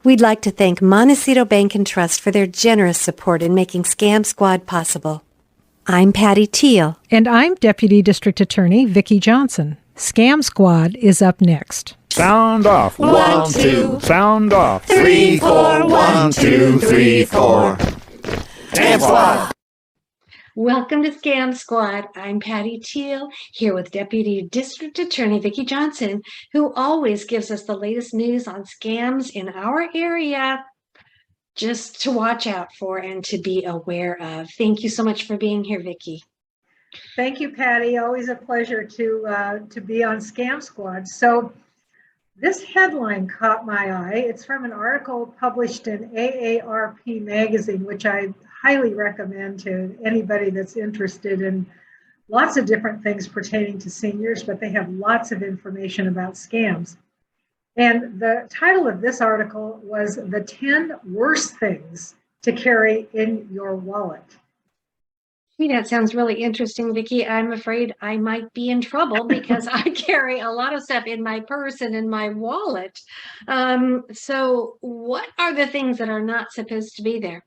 We'd like to thank Montecito Bank and Trust for their generous support in making Scam Squad possible. I'm Patty Teal. And I'm Deputy District Attorney Vicki Johnson. Scam Squad is up next. Sound off. 1, 2. Sound off. 3, 4. 1, 2, 3, 4. Scam Squad. Welcome to Scam Squad. I'm Patty Teal, here with Deputy District Attorney Vicki Johnson, who always gives us the latest news on scams in our area, just to watch out for and to be aware of. Thank you so much for being here, Vicki. Thank you, Patty. Always a pleasure to be on Scam Squad. So this headline caught my eye. It's from an article published in AARP magazine, which I highly recommend to anybody that's interested in lots of different things pertaining to seniors, but they have lots of information about scams. And the title of this article was The 10 Worst Things to Carry in Your Wallet. That sounds really interesting, Vicki. I'm afraid I might be in trouble because I carry a lot of stuff in my purse and in my wallet. So what are the things that are not supposed to be there?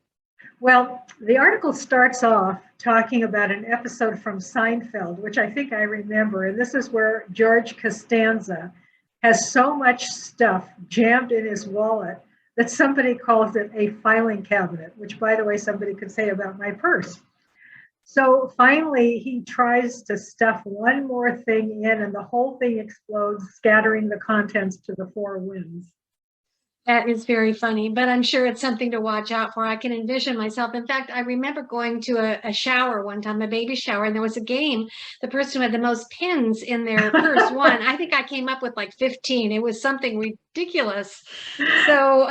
Well, the article starts off talking about an episode from Seinfeld, which I think I remember. And this is where George Costanza has so much stuff jammed in his wallet that somebody calls it a filing cabinet, which, by the way, somebody could say about my purse. So finally, he tries to stuff one more thing in, and the whole thing explodes, scattering the contents to the four winds. That is very funny, but I'm sure it's something to watch out for. I can envision myself. In fact, I remember going to a shower one time, a baby shower, and there was a game. The person who had the most pins in their purse won. I think I came up with like 15. It was something ridiculous. So,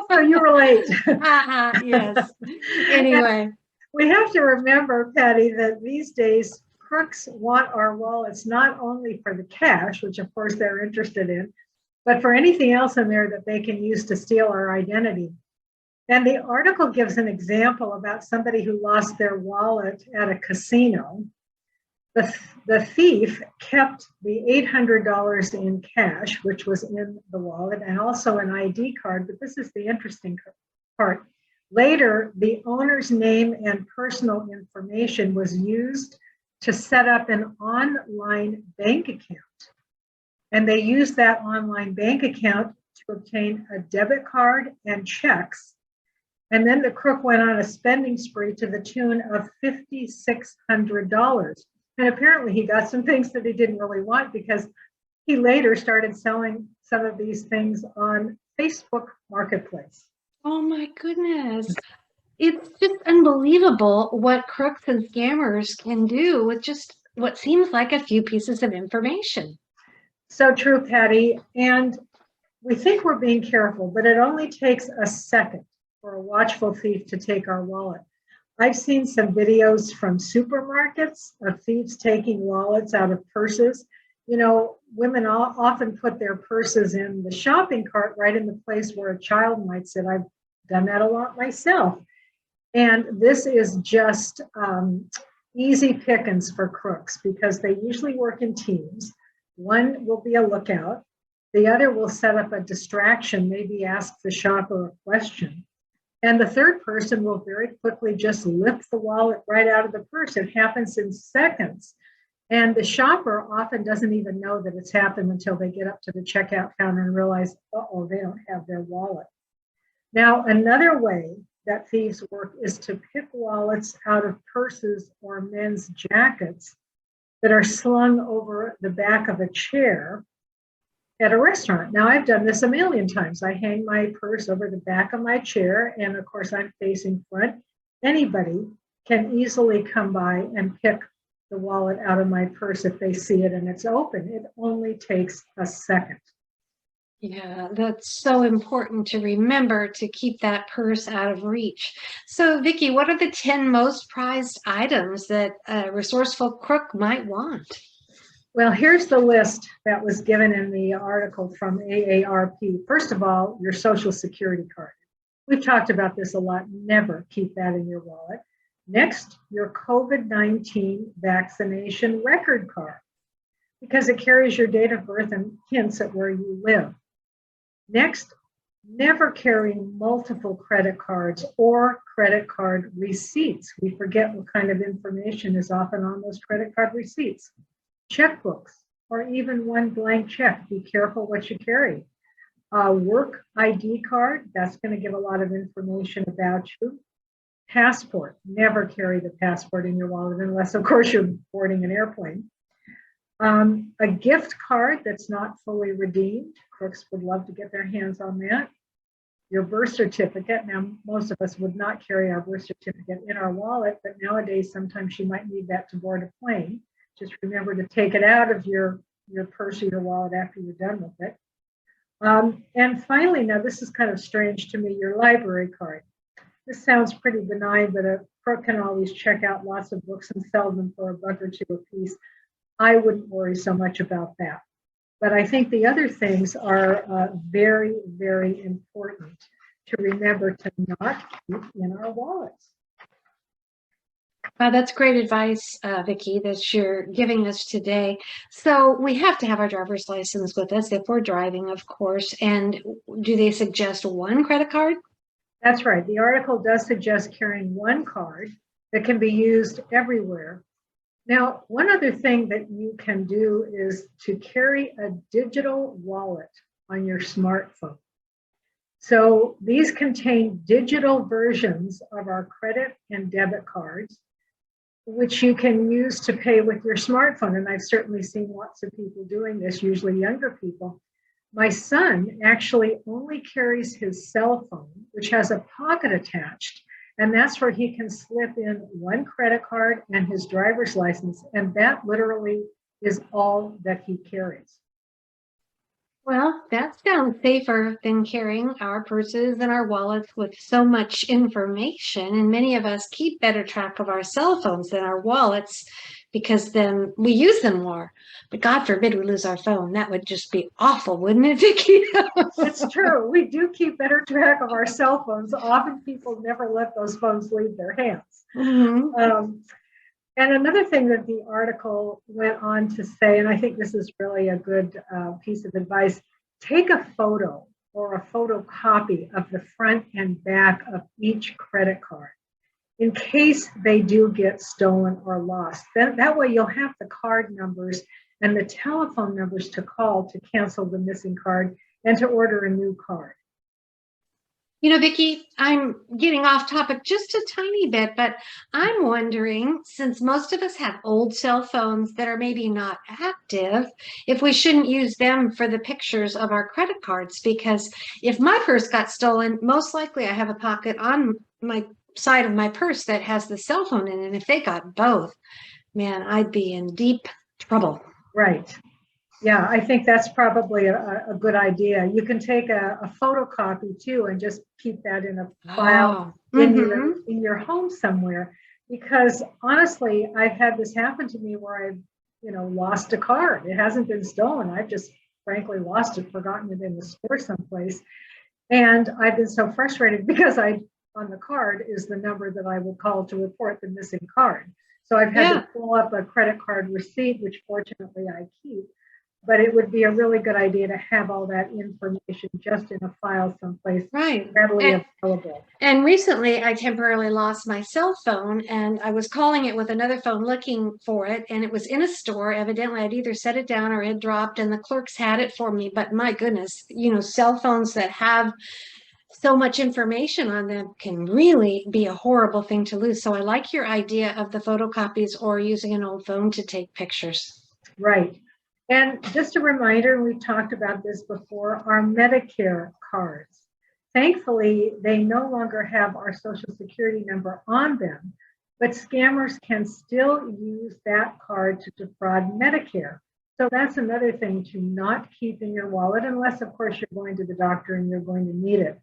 So you were late. Yes. Anyway. We have to remember, Patty, that these days, crooks want our wallets not only for the cash, which of course they're interested in, but for anything else in there that they can use to steal our identity. And the article gives an example about somebody who lost their wallet at a casino. The thief kept the $800 in cash, which was in the wallet, and also an ID card, but this is the interesting part. Later, the owner's name and personal information was used to set up an online bank account. And they used that online bank account to obtain a debit card and checks. And then the crook went on a spending spree to the tune of $5,600. And apparently he got some things that he didn't really want, because he later started selling some of these things on Facebook Marketplace. Oh my goodness. It's just unbelievable what crooks and scammers can do with just what seems like a few pieces of information. So true, Patty. And we think we're being careful, but it only takes a second for a watchful thief to take our wallet. I've seen some videos from supermarkets of thieves taking wallets out of purses. You know, women often put their purses in the shopping cart right in the place where a child might sit. I've done that a lot myself. And this is just easy pickings for crooks, because they usually work in teams. One will be a lookout. The other will set up a distraction, maybe ask the shopper a question. And the third person will very quickly just lift the wallet right out of the purse. It happens in seconds. And the shopper often doesn't even know that it's happened until they get up to the checkout counter and realize, uh-oh, they don't have their wallet. Now, another way that thieves work is to pick wallets out of purses or men's jackets that are slung over the back of a chair at a restaurant. Now, I've done this a million times. I hang my purse over the back of my chair, and of course, I'm facing front. Anybody can easily come by and pick the wallet out of my purse if they see it and it's open. It only takes a second. Yeah, that's so important to remember, to keep that purse out of reach. So, Vicki, what are the 10 most prized items that a resourceful crook might want? Well, here's the list that was given in the article from AARP. First of all, your Social Security card. We've talked about this a lot. Never keep that in your wallet. Next, your COVID-19 vaccination record card, because it carries your date of birth and hints at where you live. Next, Never carry multiple credit cards or credit card receipts. We forget what kind of information is often on those credit card receipts. Checkbooks, or even one blank check. Be careful what you carry. A work ID card, that's going to give a lot of information about you. Passport, never carry the passport in your wallet unless, of course, you're boarding an airplane. A gift card that's not fully redeemed. Crooks would love to get their hands on that. Your birth certificate. Now, most of us would not carry our birth certificate in our wallet, but nowadays, sometimes you might need that to board a plane. Just remember to take it out of your purse or your wallet after you're done with it. And finally, now this is kind of strange to me, your library card. This sounds pretty benign, but a crook can always check out lots of books and sell them for $1 or $2 a piece. I wouldn't worry so much about that. But I think the other things are very, very important to remember to not keep in our wallets. That's great advice, Vicki, that you're giving us today. So we have to have our driver's license with us if we're driving, of course. And do they suggest one credit card? That's right. The article does suggest carrying one card that can be used everywhere. Now, one other thing that you can do is to carry a digital wallet on your smartphone. So these contain digital versions of our credit and debit cards, which you can use to pay with your smartphone. And I've certainly seen lots of people doing this, usually younger people. My son actually only carries his cell phone, which has a pocket attached, and that's where he can slip in one credit card and his driver's license. And that literally is all that he carries. Well, that sounds safer than carrying our purses and our wallets with so much information. And many of us keep better track of our cell phones than our wallets because then we use them more. But God forbid we lose our phone. That would just be awful, wouldn't it, Vicki? It's true. We do keep better track of our cell phones. Often people never let those phones leave their hands. Mm-hmm. And another thing that the article went on to say, and I think this is really a good piece of advice, take a photo or a photocopy of the front and back of each credit card in case they do get stolen or lost. That way you'll have the card numbers and the telephone numbers to call to cancel the missing card and to order a new card. You know, Vicki, I'm getting off topic just a tiny bit, but I'm wondering, since most of us have old cell phones that are maybe not active, if we shouldn't use them for the pictures of our credit cards, because if my purse got stolen, most likely I have a pocket on my side of my purse that has the cell phone in it. And if they got both, man, I'd be in deep trouble. Right. Yeah, I think that's probably a good idea. You can take a photocopy too and just keep that in a file in your home somewhere. Because honestly, I've had this happen to me where I've, lost a card. It hasn't been stolen. I've just frankly lost it, forgotten it in the store someplace. And I've been so frustrated because on the card is the number that I will call to report the missing card. So I've had to pull up a credit card receipt, which fortunately I keep. But it would be a really good idea to have all that information just in a file someplace readily available. And recently I temporarily lost my cell phone and I was calling it with another phone looking for it. And it was in a store. Evidently, I'd either set it down or it dropped and the clerks had it for me. But my goodness, cell phones that have so much information on them can really be a horrible thing to lose. So I like your idea of the photocopies or using an old phone to take pictures. Right. And just a reminder, we've talked about this before, our Medicare cards. Thankfully, they no longer have our Social Security number on them, but scammers can still use that card to defraud Medicare. So that's another thing to not keep in your wallet, unless, of course, you're going to the doctor and you're going to need it.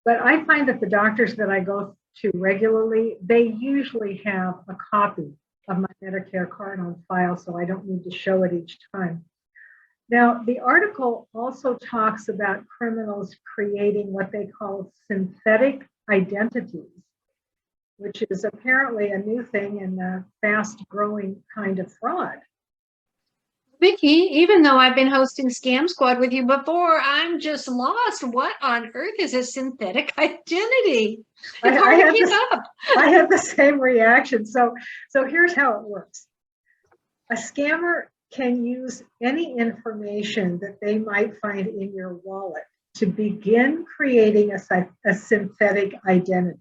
But I find that the doctors that I go to regularly, they usually have a copy of my Medicare card on file, so I don't need to show it each time. Now, the article also talks about criminals creating what they call synthetic identities, which is apparently a new thing and a fast-growing kind of fraud. Vicki, even though I've been hosting Scam Squad with you before, I'm just lost. What on earth is a synthetic identity? It's hard to keep up. I have the same reaction. So here's how it works. A scammer can use any information that they might find in your wallet to begin creating a synthetic identity.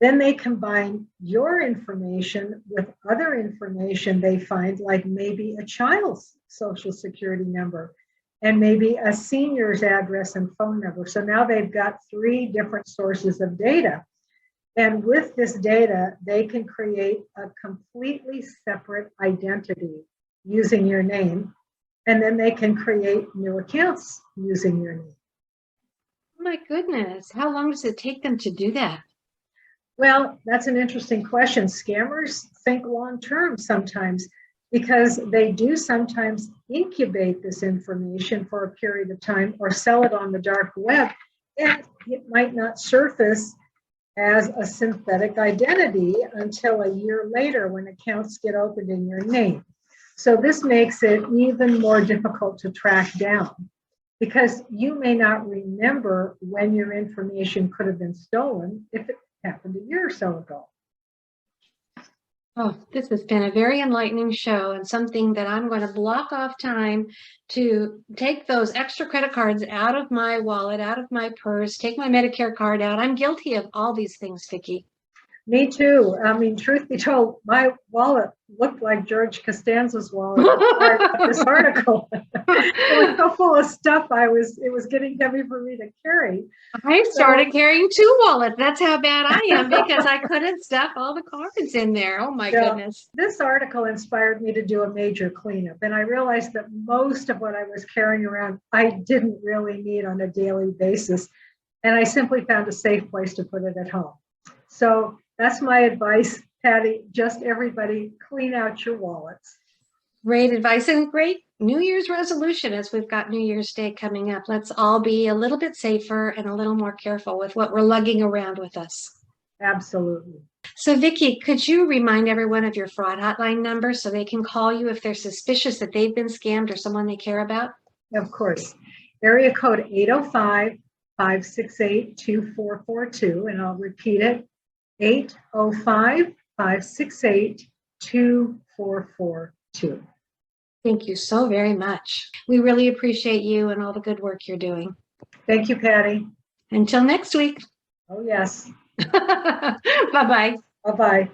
Then they combine your information with other information they find, like maybe a child's social security number and maybe a senior's address and phone number. So now they've got 3 different sources of data. And with this data, they can create a completely separate identity using your name. And then they can create new accounts using your name. Oh my goodness. How long does it take them to do that? Well, that's an interesting question. Scammers think long term sometimes because they do sometimes incubate this information for a period of time or sell it on the dark web, and it might not surface as a synthetic identity until a year later when accounts get opened in your name. So this makes it even more difficult to track down because you may not remember when your information could have been stolen if it happened a year or so ago. Oh, this has been a very enlightening show and something that I'm going to block off time to take those extra credit cards out of my wallet, out of my purse, take my Medicare card out. I'm guilty of all these things, Vicki. Me too. I mean, truth be told, my wallet looked like George Costanza's wallet before I got this article. It was so full of stuff. It was getting heavy for me to carry. I started carrying 2 wallets. That's how bad I am because I couldn't stuff all the cards in there. Oh my goodness. This article inspired me to do a major cleanup. And I realized that most of what I was carrying around, I didn't really need on a daily basis. And I simply found a safe place to put it at home. So that's my advice, Patty. Just everybody clean out your wallets. Great advice and great New Year's resolution as we've got New Year's Day coming up. Let's all be a little bit safer and a little more careful with what we're lugging around with us. Absolutely. So Vicki, could you remind everyone of your fraud hotline number so they can call you if they're suspicious that they've been scammed or someone they care about? Of course. Area code 805-568-2442. And I'll repeat it. 805-568-2442. Thank you so very much. We really appreciate you and all the good work you're doing. Thank you, Patty. Until next week. Oh, yes. Bye-bye. Bye-bye.